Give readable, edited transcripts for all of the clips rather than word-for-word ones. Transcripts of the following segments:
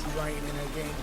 much writing in her game.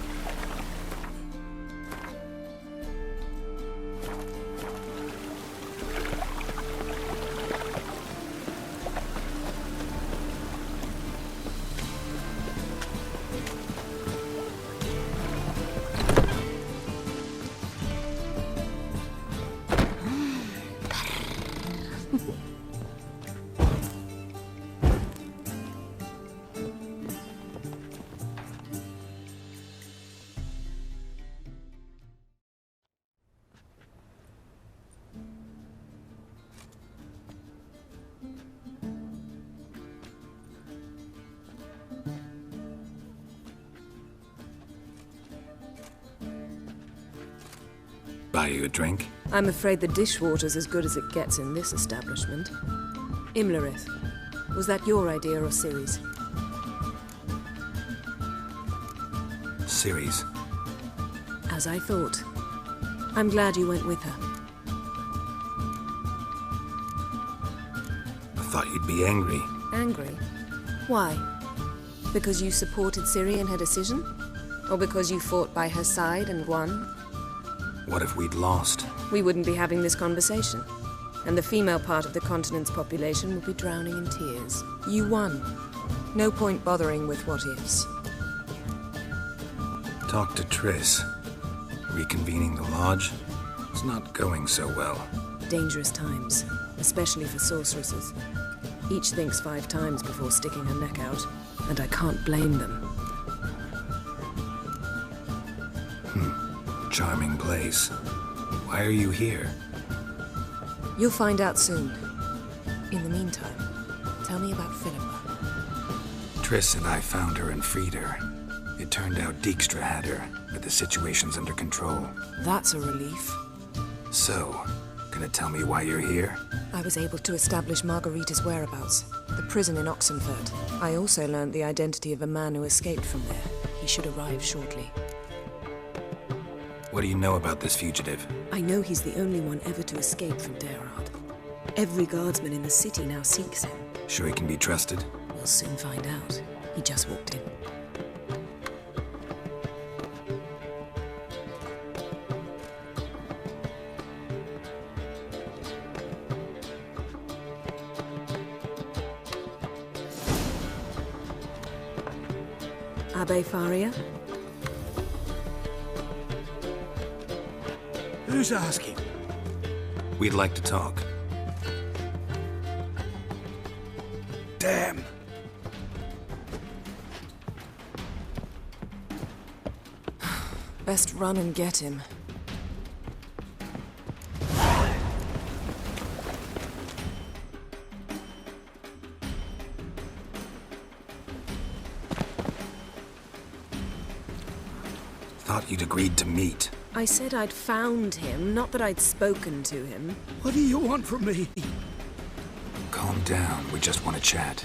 Buy you a drink? I'm afraid the dishwater's as good as it gets in this establishment. Imlerith, was that your idea or Ciri's? Ciri's. As I thought. I'm glad you went with her. I thought you'd be angry. Angry? Why? Because you supported Ciri in her decision? Or because you fought by her side and won? What if we'd lost? We wouldn't be having this conversation. And the female part of the continent's population would be drowning in tears. You won. No point bothering with what-ifs. Talk to Triss. Reconvening the lodge? It's not going so well. Dangerous times, especially for sorceresses. Each thinks 5 times before sticking her neck out, and I can't blame them. Charming place. Why are you here? You'll find out soon. In the meantime, tell me about Philippa. Triss and I found her and freed her. It turned out Dijkstra had her, but the situation's under control. That's a relief. So, gonna tell me why you're here? I was able to establish Margarita's whereabouts, the prison in Oxenfurt. I also learned the identity of a man who escaped from there. He should arrive shortly. What do you know about this fugitive? I know he's the only one ever to escape from Daerard. Every guardsman in the city now seeks him. Sure he can be trusted? We'll soon find out. He just walked in. Abbe Faria? Who's asking? We'd like to talk. Damn. Best run and get him. Thought you'd agreed to meet. I said I'd found him, not that I'd spoken to him. What do you want from me? Calm down, we just want to chat.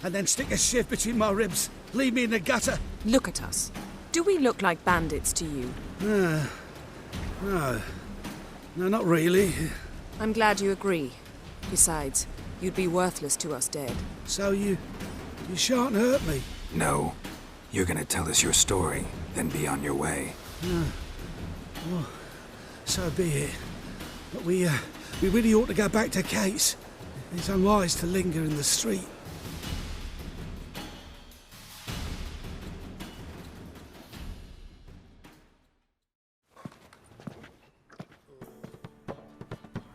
And then stick a shiv between my ribs. Leave me in the gutter. Look at us. Do we look like bandits to you? No. No, not really. I'm glad you agree. Besides, you'd be worthless to us dead. So you shan't hurt me. No. You're gonna tell us your story, then be on your way. Well, so be it. But we really ought to go back to Kate's. It's unwise to linger in the street.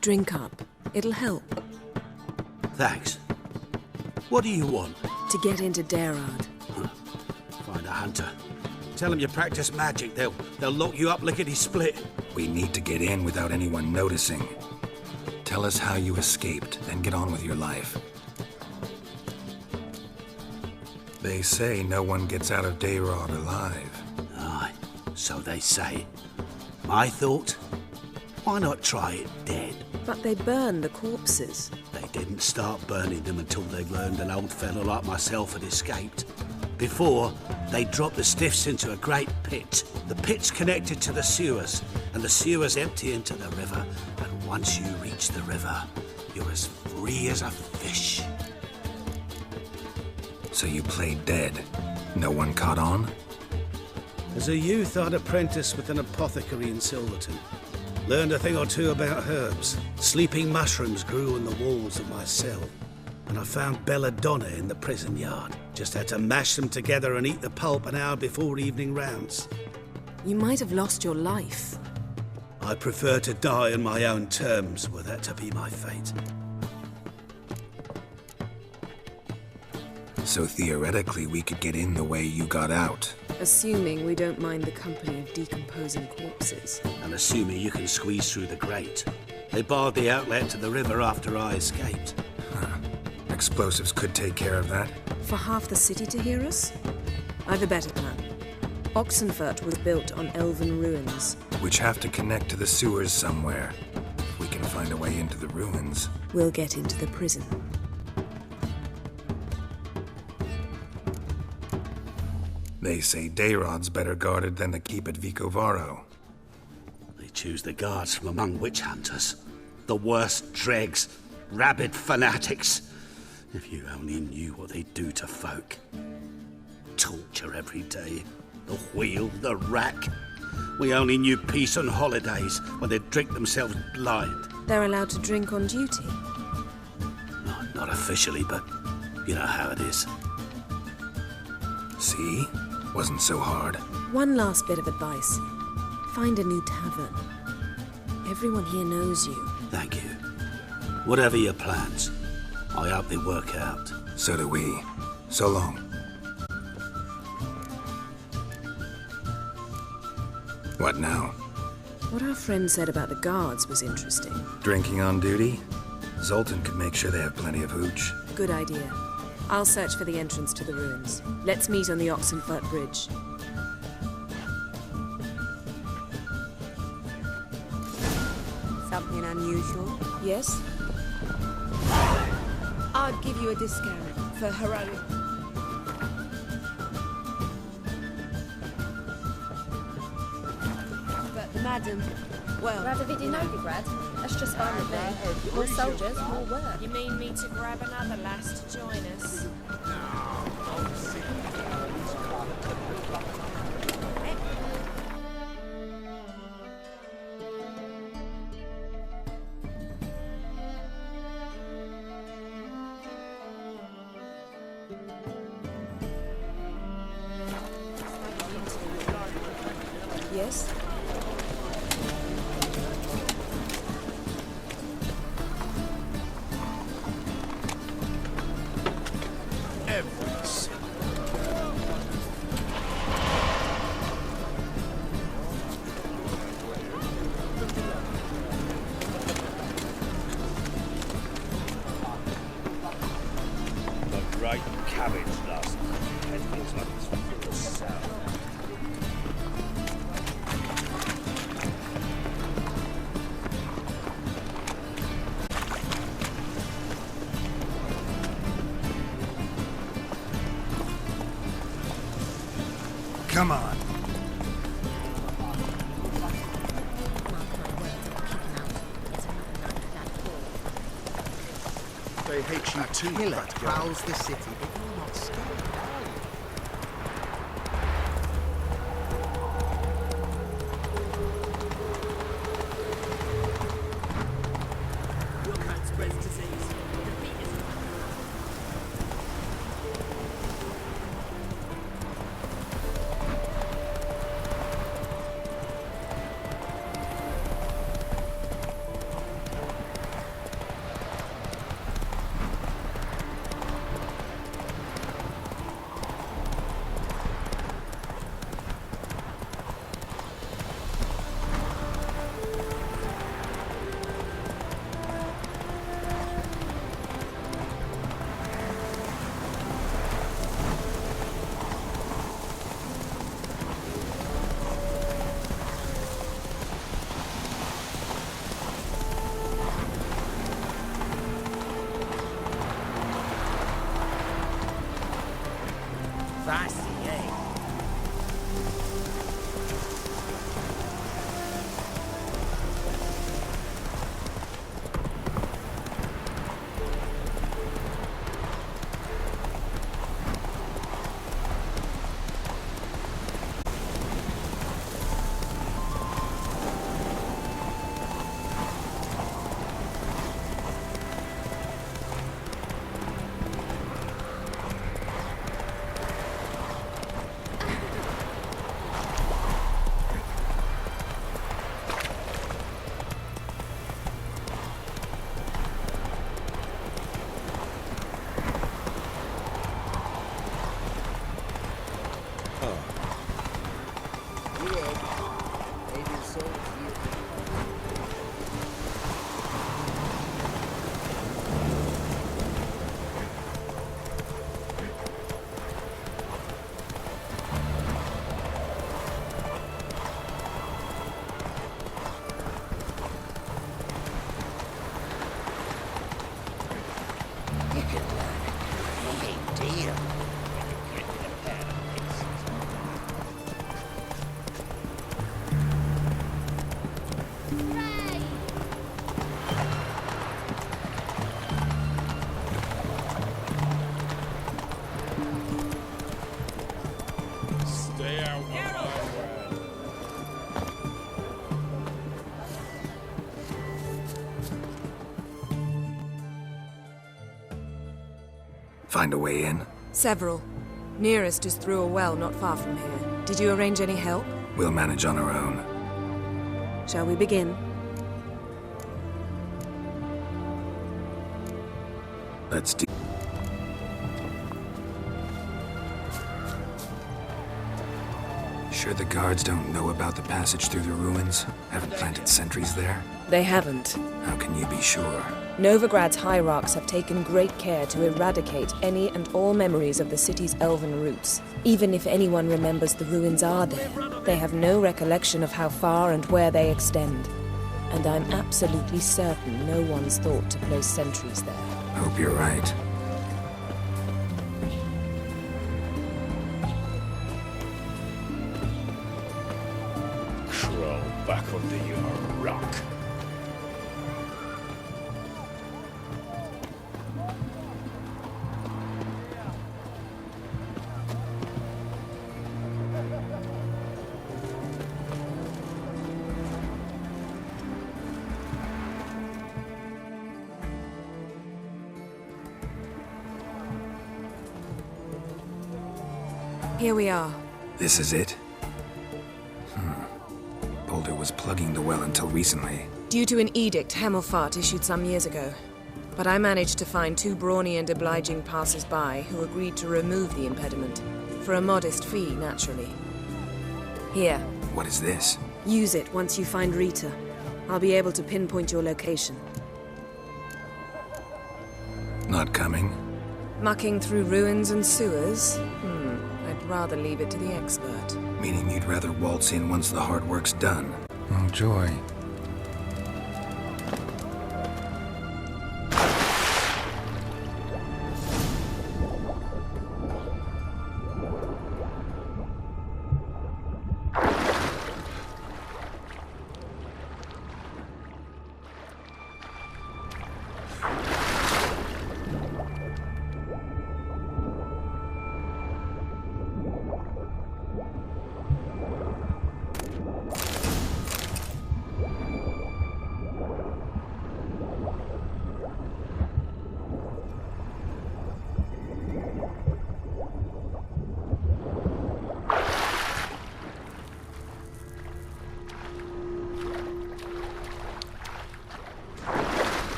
Drink up. It'll help. Thanks. What do you want? To get into Daerard. Find a hunter. Tell them you practice magic. They'll lock you up lickety-split. We need to get in without anyone noticing. Tell us how you escaped, then get on with your life. They say no one gets out of Daerard alive. Aye, so they say. My thought? Why not try it dead? But they burn the corpses. They didn't start burning them until they learned an old fellow like myself had escaped. Before, they dropped the stiffs into a great pit. The pit's connected to the sewers, and the sewers empty into the river. And once you reach the river, you're as free as a fish. So you played dead. No one caught on? As a youth, I'd apprenticed with an apothecary in Silverton. Learned a thing or two about herbs. Sleeping mushrooms grew in the walls of my cell. And I found belladonna in the prison yard. Just had to mash them together and eat the pulp an hour before evening rounds. You might have lost your life. I prefer to die on my own terms, were that to be my fate. So theoretically, we could get in the way you got out. Assuming we don't mind the company of decomposing corpses. And assuming you can squeeze through the grate. They barred the outlet to the river after I escaped. Explosives could take care of that. For half the city to hear us? I've a better plan. Oxenfurt was built on elven ruins. Which have to connect to the sewers somewhere. If we can find a way into the ruins. We'll get into the prison. They say Dayrod's better guarded than the keep at Vicovaro. They choose the guards from among witch hunters. The worst dregs, rabid fanatics. If you only knew what they do to folk. Torture every day. The wheel, the rack. We only knew peace on holidays when they'd drink themselves blind. They're allowed to drink on duty. No, not officially, but you know how it is. See? Wasn't so hard. One last bit of advice. Find a new tavern. Everyone here knows you. Thank you. Whatever your plans, I hope they work out. So do we. So long. What now? What our friend said about the guards was interesting. Drinking on duty? Zoltan could make sure they have plenty of hooch. Good idea. I'll search for the entrance to the ruins. Let's meet on the Oxenfurt Bridge. Something unusual? Yes? I'd give you a discount for heroic. But madam, well... Radovid Novigrad? That's just fine with me. More soldiers, more work. You mean me to grab another lass to join us? Yes? Great cabbage last night. It feels like it's full of sound. Come on. They hate you too, Killer fat girl. prowls the city, but you're not scared, are you? Stay out of my way. Find a way in? Several. Nearest is through a well not far from here. Did you arrange any help? We'll manage on our own. Shall we begin? Let's do... Sure the guards don't know about the passage through the ruins? Haven't planted sentries there? They haven't. How can you be sure? Novigrad's hierarchs have taken great care to eradicate any and all memories of the city's elven roots. Even if anyone remembers the ruins are there, they have no recollection of how far and where they extend. And I'm absolutely certain no one's thought to place sentries there. Hope you're right. Crawl back under your rock. Here we are. This is it? Boulder was plugging the well until recently. Due to an edict Hemelfart issued some years ago. But I managed to find two brawny and obliging passers-by who agreed to remove the impediment. For a modest fee, naturally. Here, What is this? use it once you find Rita. I'll be able to pinpoint your location. Not coming? Mucking through ruins and sewers? I'd rather leave it to the expert. Meaning you'd rather waltz in once the hard work's done. Oh, joy.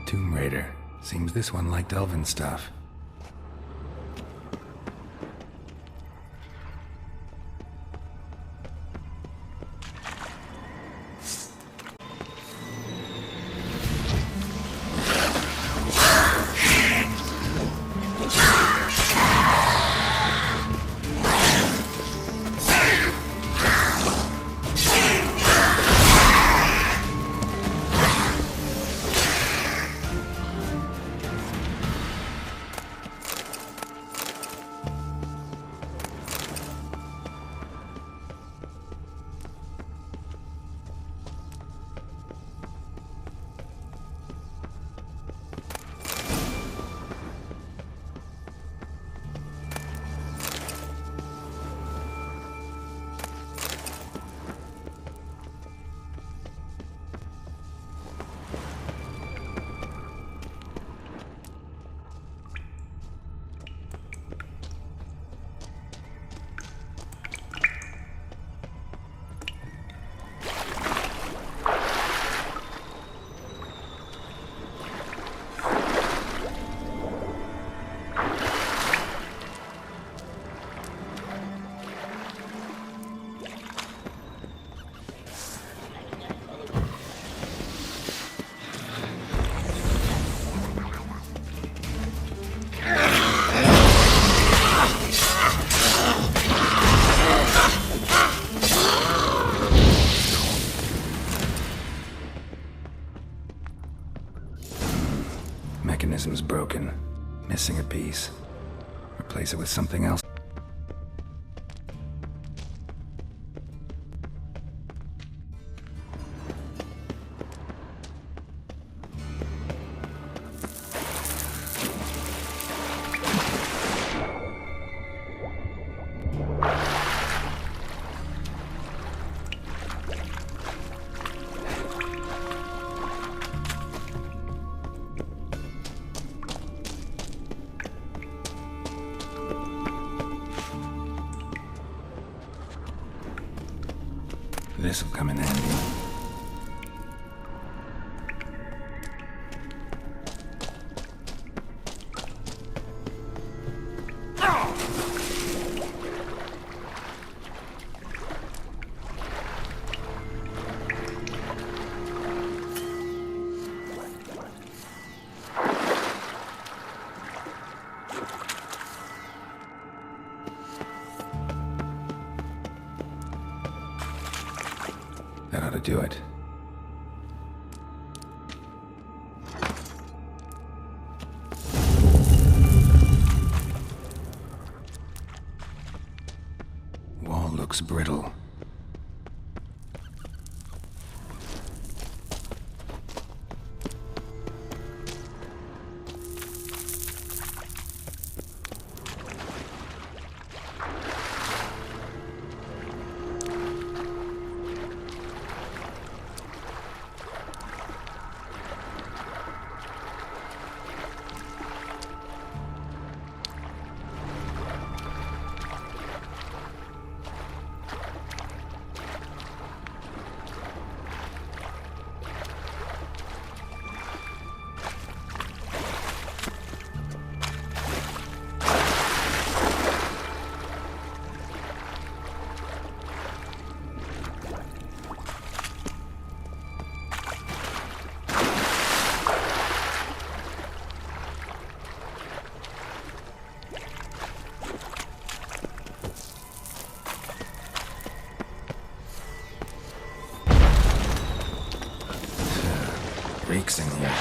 Tomb Raider. Seems this one liked elven stuff. mechanism's broken. Missing a piece. Replace it with something else. This'll come in handy. That ought to do it. Wall looks brittle. Reeks in here.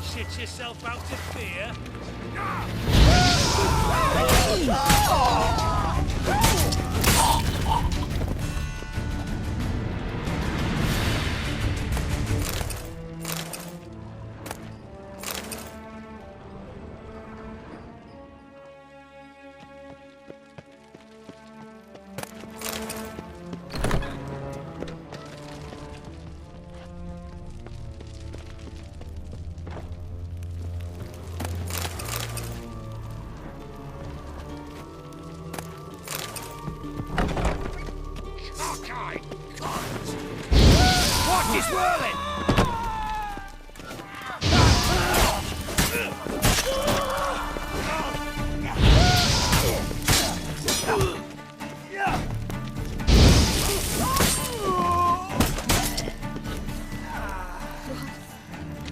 Shit yourself out of fear? Watch his whirling!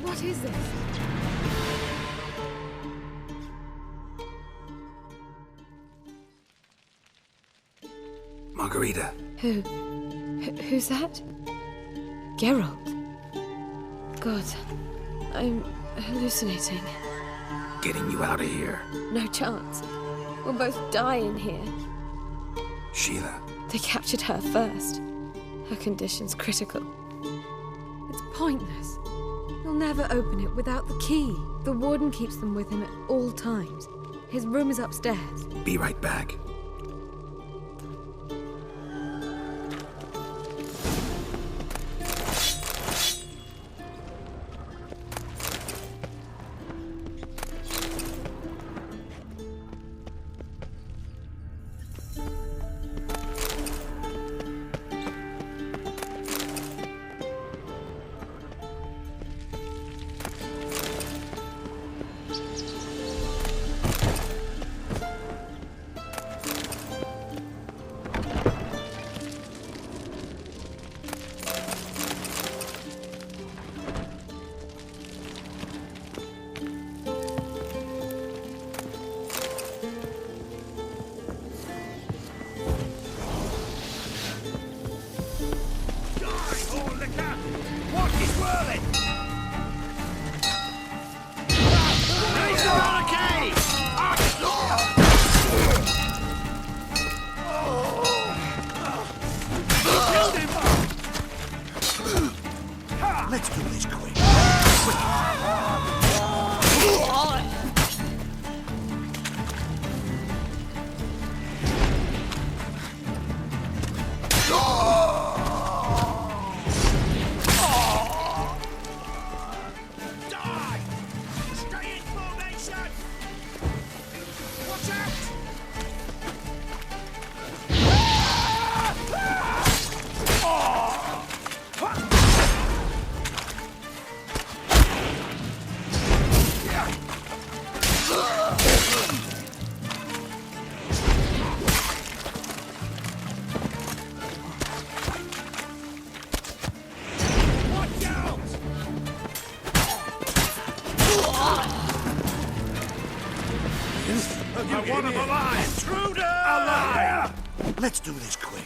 What is this? Margarita. Who's that? Geralt. God, I'm hallucinating. Getting you out of here. No chance. We'll both die in here. Sheila. They captured her first. Her condition's critical. It's pointless. He'll never open it without the key. The warden keeps them with him at all times. His room is upstairs. Be right back. Let's do this quick. Die! Stay in formation! Watch out! I want him alive! Intruder! Alive! Let's do this quick.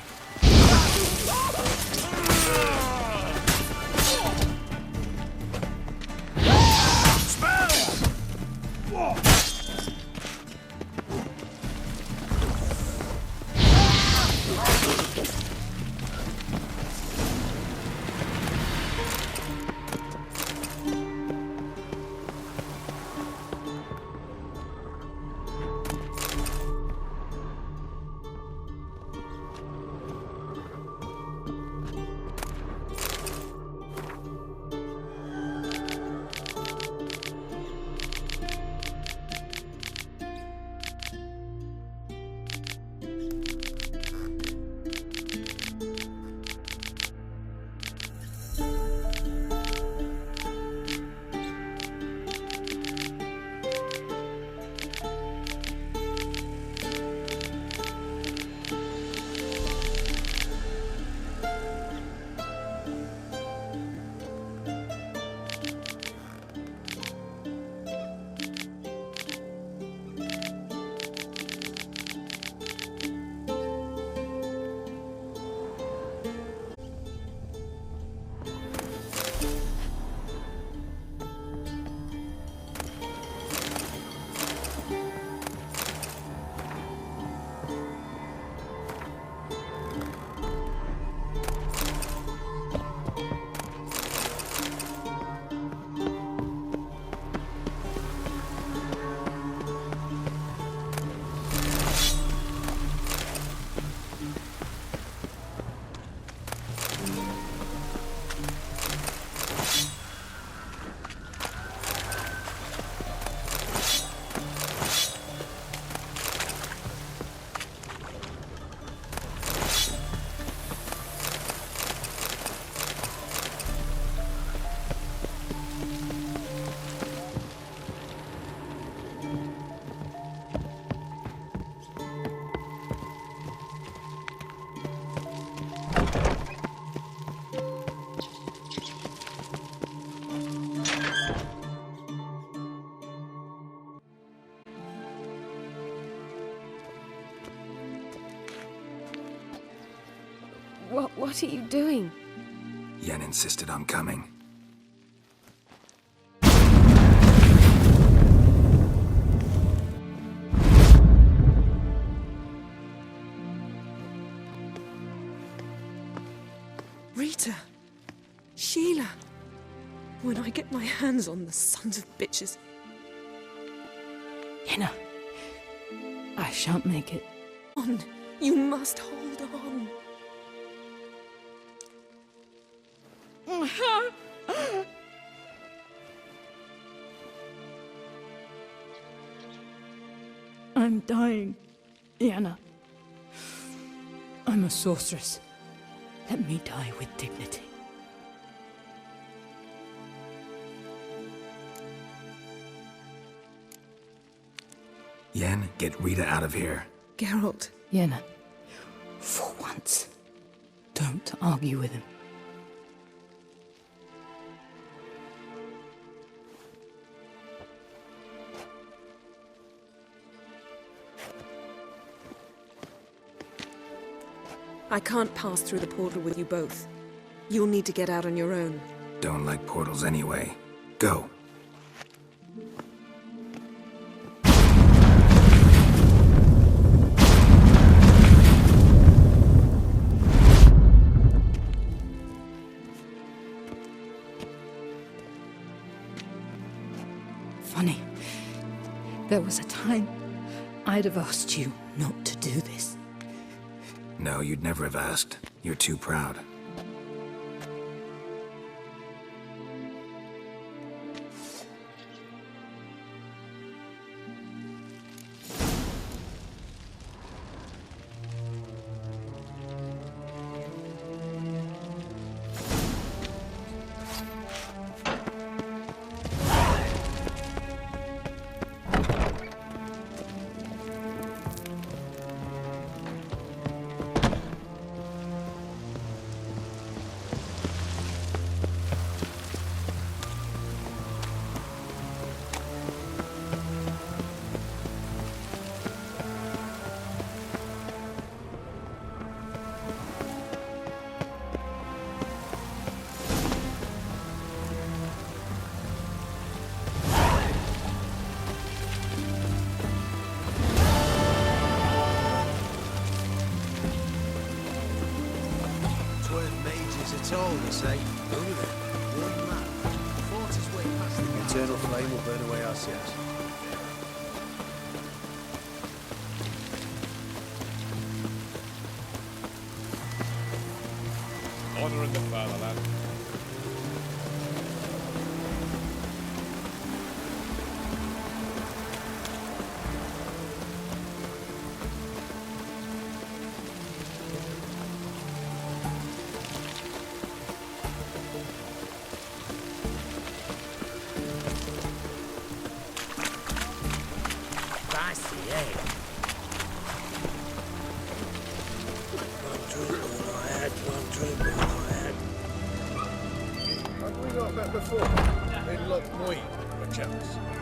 What are you doing? Yen insisted on coming. Rita. Sheila. When I get my hands on the sons of bitches. Yenna, I shan't make it. On, you must hold on. I'm dying, Yenna. I'm a sorceress. Let me die with dignity. Yen, get Rita out of here. Geralt. Yenna, for once, don't argue with him. I can't pass through the portal with you both. You'll need to get out on your own. Don't like portals anyway. Go. Funny. There was a time I'd have asked you not to do this. No, you'd never have asked. You're too proud. At all, they say. Only then, one man. Fought his way past the eternal flame will burn away our sins. Honouring the fatherland. Have we not met before? In Loch Moy, perchance?